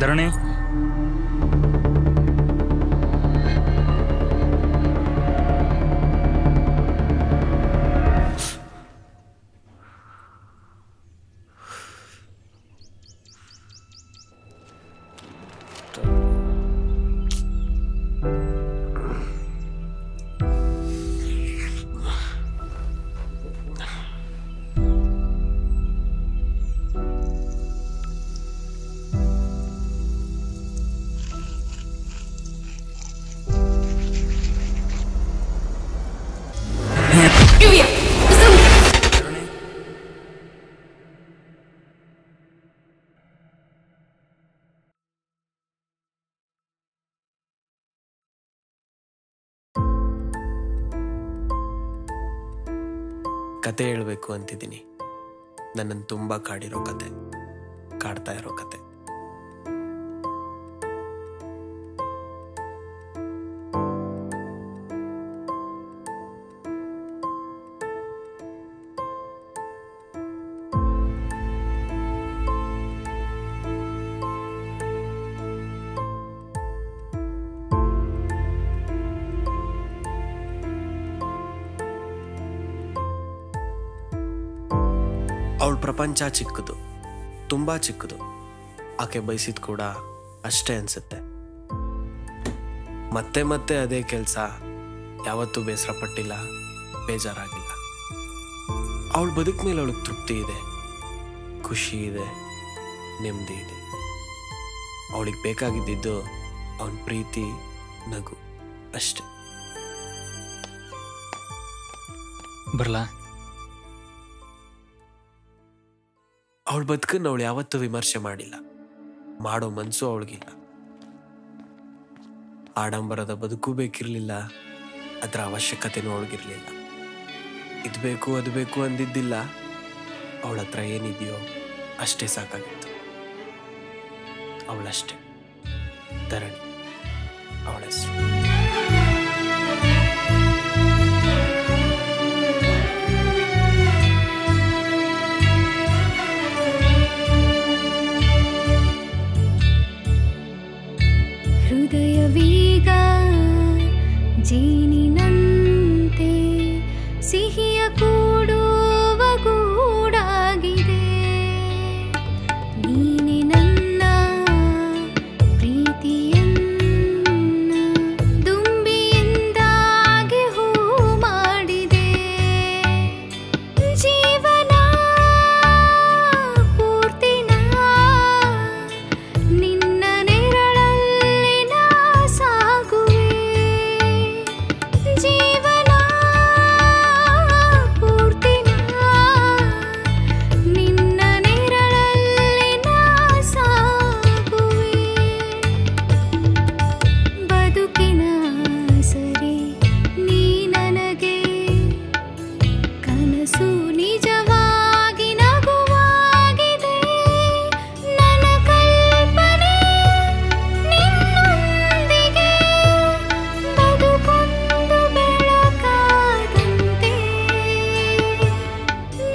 ಧರಣಿ, ಕತೆ ಹೇಳಬೇಕು ಅಂತಿದ್ದೀನಿ. ನನ್ನನ್ನು ತುಂಬ ಕಾಡಿರೋ ಕತೆ, ಕಾಡ್ತಾ ಇರೋ ಕತೆ. ಅವಳ ಪ್ರಪಂಚ ಚಿಕ್ಕದು, ತುಂಬ ಚಿಕ್ಕದು. ಆಕೆ ಬಯಸಿದ್ ಕೂಡ ಅಷ್ಟೇ ಅನ್ಸುತ್ತೆ. ಮತ್ತೆ ಮತ್ತೆ ಅದೇ ಕೆಲಸ, ಯಾವತ್ತೂ ಬೇಸರ ಪಟ್ಟಿಲ್ಲ, ಬೇಜಾರಾಗಿಲ್ಲ. ಅವಳ ಬದುಕ ಮೇಲೆ ಅವಳಿಗೆ ತೃಪ್ತಿ ಇದೆ, ಖುಷಿ ಇದೆ, ನೆಮ್ಮದಿ ಇದೆ. ಅವಳಿಗೆ ಬೇಕಾಗಿದ್ದು ಅವನ ಪ್ರೀತಿ, ನಗು ಅಷ್ಟೆ. ಬರ್ಲಾ? ಅವಳ ಬದುಕನ್ನು ಅವಳು ಯಾವತ್ತೂ ವಿಮರ್ಶೆ ಮಾಡಿಲ್ಲ, ಮಾಡೋ ಮನಸ್ಸು ಅವಳಿಗಿಲ್ಲ. ಆಡಂಬರದ ಬದುಕು ಬೇಕಿರಲಿಲ್ಲ, ಅದರ ಅವಶ್ಯಕತೆನೂ ಅವಳಿಗಿರಲಿಲ್ಲ. ಇದು ಬೇಕು ಅದು ಬೇಕು ಅಂದಿದ್ದಿಲ್ಲ. ಅವಳ ಹತ್ರ ಏನಿದೆಯೋ ಅಷ್ಟೇ ಸಾಕಾಗಿತ್ತು. ಅವಳಷ್ಟೇ, ಧರಣಿ ಅವಳ ಹೆಸರು. ಹೃದಯವೀಗ ಜೇನಿನಂತೆ ಸಿಹಿಯ ಕೂಡುವ ಗೂಡಾಗಿದೆ. ನೀನೆ ನನ್ನ ಪ್ರೀತಿಯನ್ನ ದುಂಬಿಯಿಂದಾಗಿ ಹೂ ಮಾಡಿದೆ. ಜೀವನ ಪೂರ್ತಿನ ನಿನ್ನ ನೆರಳಲ್ಲಿ ನಾ ಸಾಗುವೆ. ಜೀವನ ಪೂರ್ತಿನ ನಿನ್ನ ನೆರಳಲ್ಲಿ ನಾ ಸಾಗುವೆ. ಬದುಕಿನ ಸರಿ ನೀ ನನಗೆ ಕನಸು ನಿಜವಾಗಿ ನಗುವಾಗಿದೆ. ನನ್ನ ಕಲ್ಪನೆ ನಿನ್ನೊಂದಿಗೆ ಬದುಕೊಂದು ಬೆಳಕಾದಂತೆ.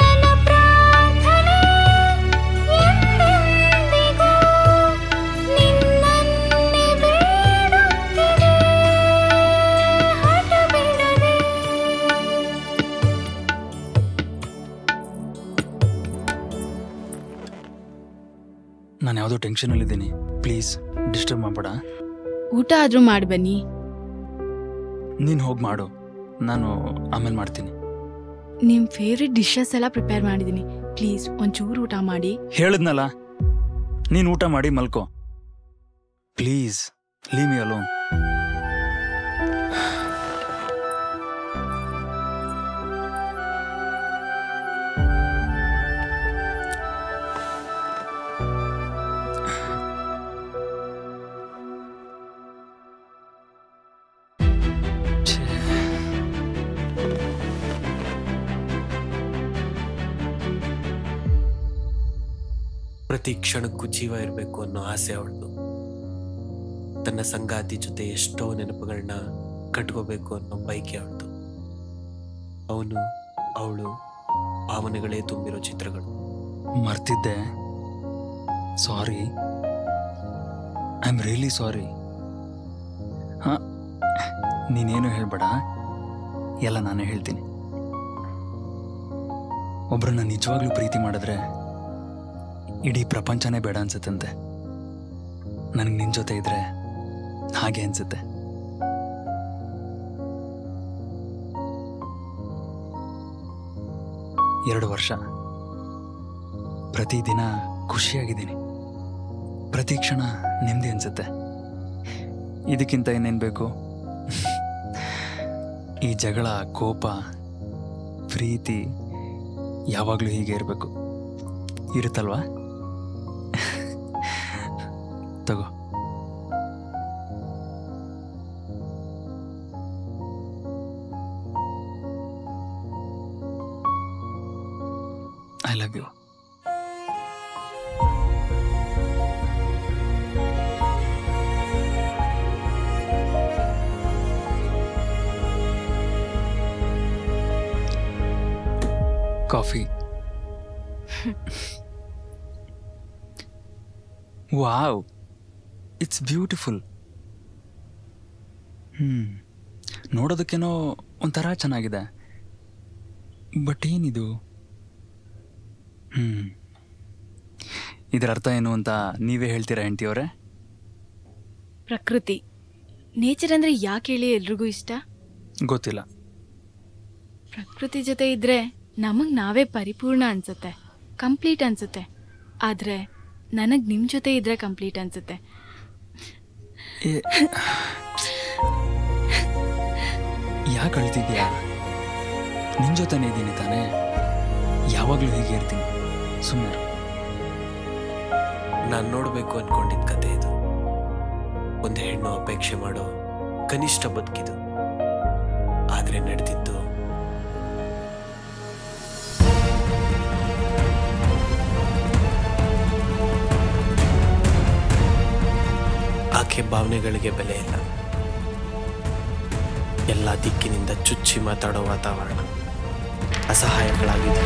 ನನ್ನ ಪ್ರಾರ್ಥನೆ ಎಂದೆಂದಿಗೂ ನಿನ್ನನ್ನೇ ಬೇಡುತ್ತಿದೆ, ಹಠ ಬಿಡದೆ. ನಾನು ಯಾವುದೋ ಟೆನ್ಷನಲ್ಲಿದ್ದೀನಿ, ಪ್ಲೀಸ್ ಡಿಸ್ಟರ್ಬ್ ಮಾಡಬೇಡ. ಊಟ ಆದ್ರೂ ಮಾಡಿ ಬನ್ನಿ. ನೀನು ಹೋಗಿ ಮಾಡು, ನಾನು ಆಮೇಲೆ ಮಾಡ್ತೀನಿ. ನಿಮ್ಮ ಫೇವ್ರೆಟ್ ಡಿಶಸ್ ಎಲ್ಲ ಪ್ರಿಪೇರ್ ಮಾಡಿದ್ದೀನಿ. ಪ್ಲೀಸ್ ಒಂಚೂರು ಊಟ ಮಾಡಿ. ಹೇಳಿದ್ನಲ್ಲ, ನೀನು ಊಟ ಮಾಡಿ ಮಲ್ಕೋ. Please leave me alone. ಪ್ರತಿ ಕ್ಷಣಕ್ಕೂ ಜೀವ ಇರಬೇಕು ಅನ್ನೋ ಆಸೆ ಅವಳದು. ತನ್ನ ಸಂಗಾತಿ ಜೊತೆ ಎಷ್ಟೋ ನೆನಪುಗಳನ್ನ ಕಟ್ಕೋಬೇಕು ಅನ್ನೋ ಬಯಕೆ ಅವಳದು. ಅವನು ಅವಳು ಭಾವನೆಗಳೇ ತುಂಬಿರೋ ಚಿತ್ರಗಳು. ಮರ್ತಿದ್ದೆ, sorry. I am really sorry. ಹಾಂ, ನೀನೇನು ಹೇಳ್ಬೇಡ, ಎಲ್ಲ ನಾನೇ ಹೇಳ್ತೀನಿ. ಒಬ್ಬರನ್ನ ನಿಜವಾಗ್ಲೂ ಪ್ರೀತಿ ಮಾಡಿದ್ರೆ ಇಡೀ ಪ್ರಪಂಚನೇ ಬೇಡ ಅನ್ಸುತ್ತಂತೆ. ನನಗೆ ನಿನ್ನ ಜೊತೆ ಇದ್ರೆ ಹಾಗೆ ಅನ್ಸುತ್ತೆ. ಎರಡು ವರ್ಷ ಪ್ರತಿದಿನ ಖುಷಿಯಾಗಿದ್ದೀನಿ, ಪ್ರತಿ ಕ್ಷಣ ನೆಮ್ಮದಿ ಅನ್ಸುತ್ತೆ. ಇದಕ್ಕಿಂತ ಏನೇನು ಬೇಕು? ಈ ಜಗಳ, ಕೋಪ, ಪ್ರೀತಿ ಯಾವಾಗಲೂ ಹೀಗೆ ಇರಬೇಕು. ಇರುತ್ತಲ್ವಾ? ತಗೋ. I love you. Coffee. Wow, it's beautiful. ನೋಡೋದಕ್ಕೇನೋ ಒಂಥರ ಚೆನ್ನಾಗಿದೆ, ಬಟ್ ಏನಿದು? ಇದರ ಅರ್ಥ ಏನು ಅಂತ ನೀವೇ ಹೇಳ್ತೀರಾ ಹೆಂಡತಿಯವರೇ? ಪ್ರಕೃತಿ, ನೇಚರ್ ಅಂದರೆ ಯಾಕೆ ಹೇಳಿ ಎಲ್ರಿಗೂ ಇಷ್ಟ? ಗೊತ್ತಿಲ್ಲ. ಪ್ರಕೃತಿ ಜೊತೆ ಇದ್ರೆ ನಮಗೆ ನಾವೇ ಪರಿಪೂರ್ಣ ಅನ್ಸುತ್ತೆ, ಕಂಪ್ಲೀಟ್ ಅನ್ಸುತ್ತೆ. ಆದರೆ ನನಗೆ ನಿಮ್ಮ ಜೊತೆ ಇದ್ರೆ ಕಂಪ್ಲೀಟ್ ಅನ್ಸುತ್ತೆ. ಯಾಕೆ ಅಳ್ತಿದ್ಯಾ? ನಿನ್ನ ಜೊತೆನೇ ಇದ್ದೀನಿ ತಾನೇ, ಯಾವಾಗಲೂ ಹೀಗೆ ಇರ್ತೀನಿ. ಸುಮ್ಮನೆ. ನಾನು ನೋಡಬೇಕು ಅನ್ಕೊಂಡಿದ್ದ ಕತೆ ಇದು. ಒಂದು ಹೆಣ್ಣು ಅಪೇಕ್ಷೆ ಮಾಡೋ ಕನಿಷ್ಠ ಬದುಕಿದು. ಆದರೆ ನಡೆದಿದ್ದು ಆಕೆ ಭಾವನೆಗಳಿಗೆ ಬೆಲೆ ಇಲ್ಲ. ಎಲ್ಲ ದಿಕ್ಕಿನಿಂದ ಚುಚ್ಚಿ ಮಾತಾಡೋ ವಾತಾವರಣ. ಅಸಹಾಯಗಳಾಗಿದೆ.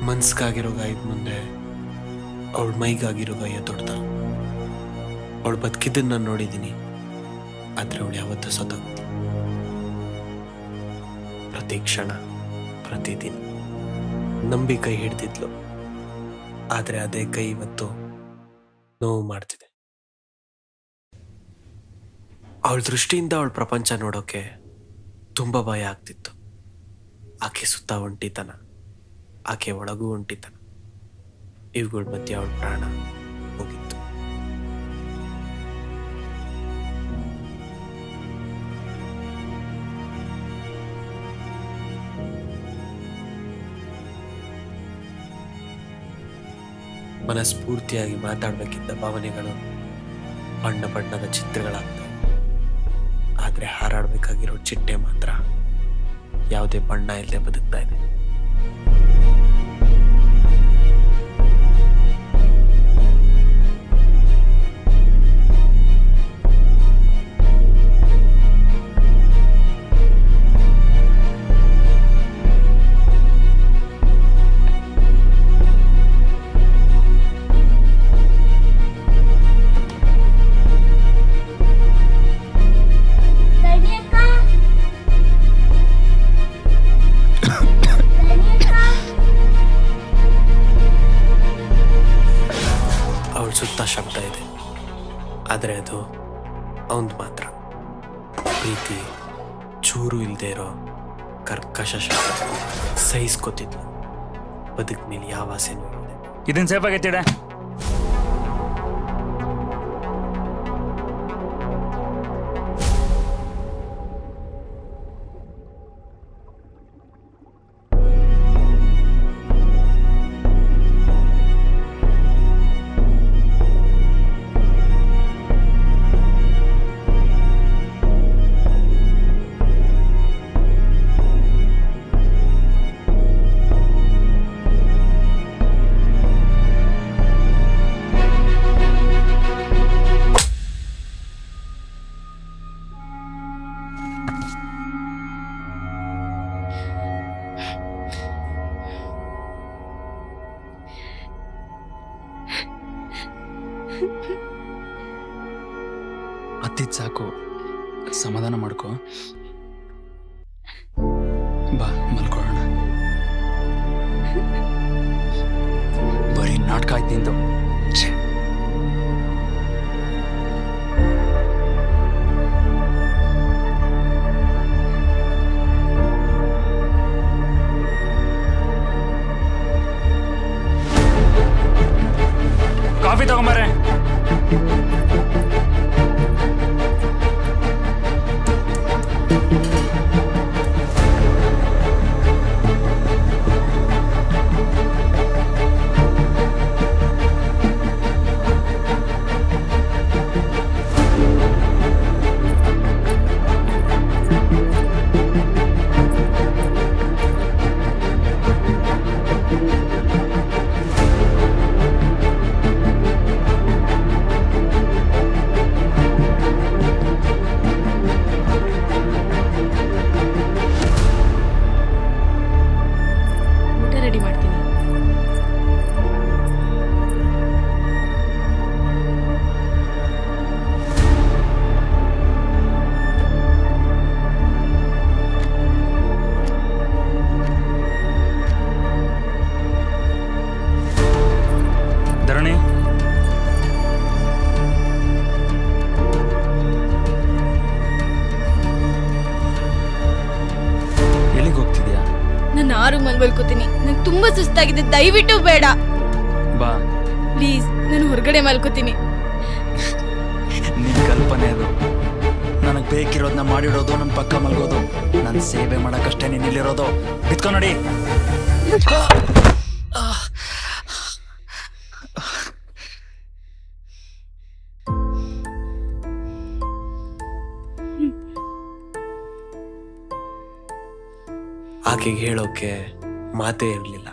ಮನ್ಸ್ಗಾಗಿರೋ ಗಾಯದ ಮುಂದೆ ಅವಳ ಮೈಗಾಗಿರೋ ಗಾಯ ದೊಡ್ಡ. ಅವಳು ಬದುಕಿದ್ದನ್ನು ನಾನು ನೋಡಿದ್ದೀನಿ, ಆದರೆ ಅವಳು ಯಾವತ್ತೂ ಸತ್ತೋಗ್ತಿ. ಪ್ರತಿ ಕ್ಷಣ, ಪ್ರತಿದಿನ ನಂಬಿ ಕೈ ಹಿಡ್ದಿದ್ಲು. ಆದರೆ ಅದೇ ಕೈ ಇವತ್ತು ನೋವು ಮಾಡ್ತಿದೆ. ಅವಳ ದೃಷ್ಟಿಯಿಂದ ಅವಳ ಪ್ರಪಂಚ ನೋಡೋಕೆ ತುಂಬ ಭಯ ಆಗ್ತಿತ್ತು. ಆಕೆ ಸುತ್ತ ಒಂಟಿತನ, ಆಕೆ ಒಳಗೂ ಒಂಟಿತನ. ಇವುಗಳ ಮಧ್ಯೆ ಅವಳ ಪ್ರಾಣ ಹೋಗಿತ್ತು. ಮನಸ್ಫೂರ್ತಿಯಾಗಿ ಮಾತಾಡಬೇಕಿದ್ದ ಭಾವನೆಗಳು ಬಣ್ಣ ಬಣ್ಣದ ಚಿತ್ರಗಳಾಗ್ತವೆ. ಆದರೆ ಹಾರಾಡಬೇಕಾಗಿರೋ ಚಿಟ್ಟೆ ಮಾತ್ರ ಯಾವುದೇ ಬಣ್ಣ ಇಲ್ಲದೆ ಬದುಕ್ತಾ ಇದೆ. ಸುತ್ತ ಶಬ್ದ ಇದೆ, ಆದರೆ ಅದು ಅವಂದು ಮಾತ್ರ. ಪ್ರೀತಿ ಚೂರು ಇಲ್ಲದೆ ಇರೋ ಕರ್ಕಶ ಶಬ್ದ. ಸಹಿಸ್ಕೊತಿದ್ಲು. ಬದುಕ್ ಮೇಲೆ ಯಾವ ಆಸೆನೂ ಇದೆ. ಇದನ್ನ ಸೇಫ್ ಆಗೈತಿಡ. ಅತ್ತಿದ್ ಸಾಕು, ಸಮಾಧಾನ ಮಾಡ್ಕೊ. ಬಾ ಮಲ್ಕೊಳ್ಳೋಣ. ಬರೀ ನಾಟಕ ಆಯ್ತು ನಿಂದು. ಕಾಫಿ ತಗೊಂಬಾರೆ. ಮಲ್ಕೋತೀನಿ. ನಂಗೆ ತುಂಬಾ ಸುಸ್ತಾಗಿದೆ, ದಯವಿಟ್ಟು ಬೇಡ. ಬಾ ಪ್ಲೀಸ್, ನಾನು ಹೊರಗಡೆ ಮಲ್ಕೋತೀನಿ. ನಿನ್ ಕಲ್ಪನೆ ಅದು. ನನಗೆ ಬೇಕಿರೋದನ್ನ ಮಾಡಿಡೋದು, ನನ್ನ ಪಕ್ಕ ಮಲ್ಗೋದು, ನನ್ನ ಸೇವೆ ಮಾಡಕ್ಕಷ್ಟೇ ನಿಲ್ಲಿರೋದು. ಬಿತ್ಕೊ ನೋಡಿ. ಆಕೆಗೆ ಹೇಳೋಕೆ ಮಾತೇ ಇರಲಿಲ್ಲ.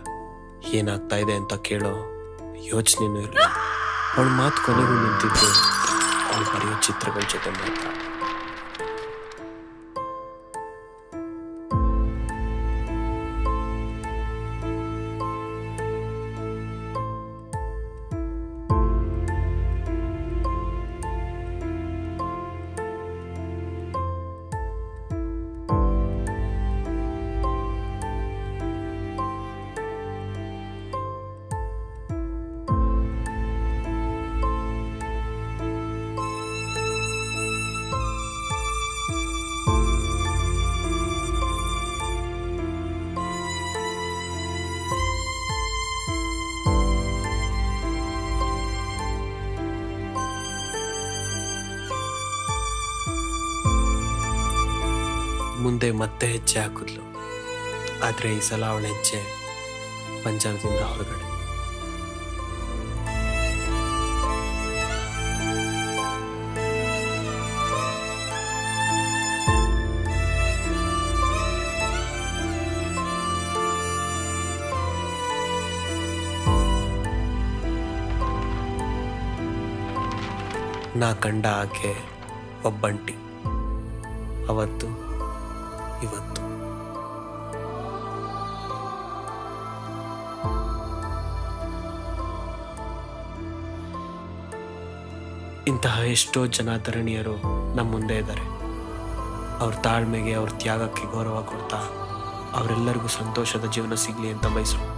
ಏನಾಗ್ತಾ ಇದೆ ಅಂತ ಕೇಳೋ ಯೋಚನೆನೂ ಇರಲಿಲ್ಲ. ಅವಳ ಮಾತು ಕೊನೆಗೂ ನಿಂತಿದ್ದು ಅವಳು ಬರೆಯೋ ಚಿತ್ರಗಳ ಜೊತೆ ಮಾತ್ರ. ಮುಂದೆ ಮತ್ತೆ ಹೆಜ್ಜೆ ಹಾಕಿದ್ಲು. ಆದ್ರೆ ಈ ಸಲ ಅವಳ ಹೆಜ್ಜೆ ಪಂಜರದಿಂದ ಹೊರಗಡೆ. ನಾ ಕಂಡ ಆಕೆ ಒಬ್ಬಂಟಿ. ಅವತ್ತು ಇವತ್ತು ಇಂತಹ ಎಷ್ಟೋ ಜನ ಧರಣಿಯರು ನಮ್ಮ ಮುಂದೆ ಇದ್ದಾರೆ. ಅವ್ರ ತಾಳ್ಮೆಗೆ, ಅವ್ರ ತ್ಯಾಗಕ್ಕೆ ಗೌರವ ಕೊಡ್ತಾ ಅವರೆಲ್ಲರಿಗೂ ಸಂತೋಷದ ಜೀವನ ಸಿಗ್ಲಿ ಅಂತ ಬಯಸೋಣ.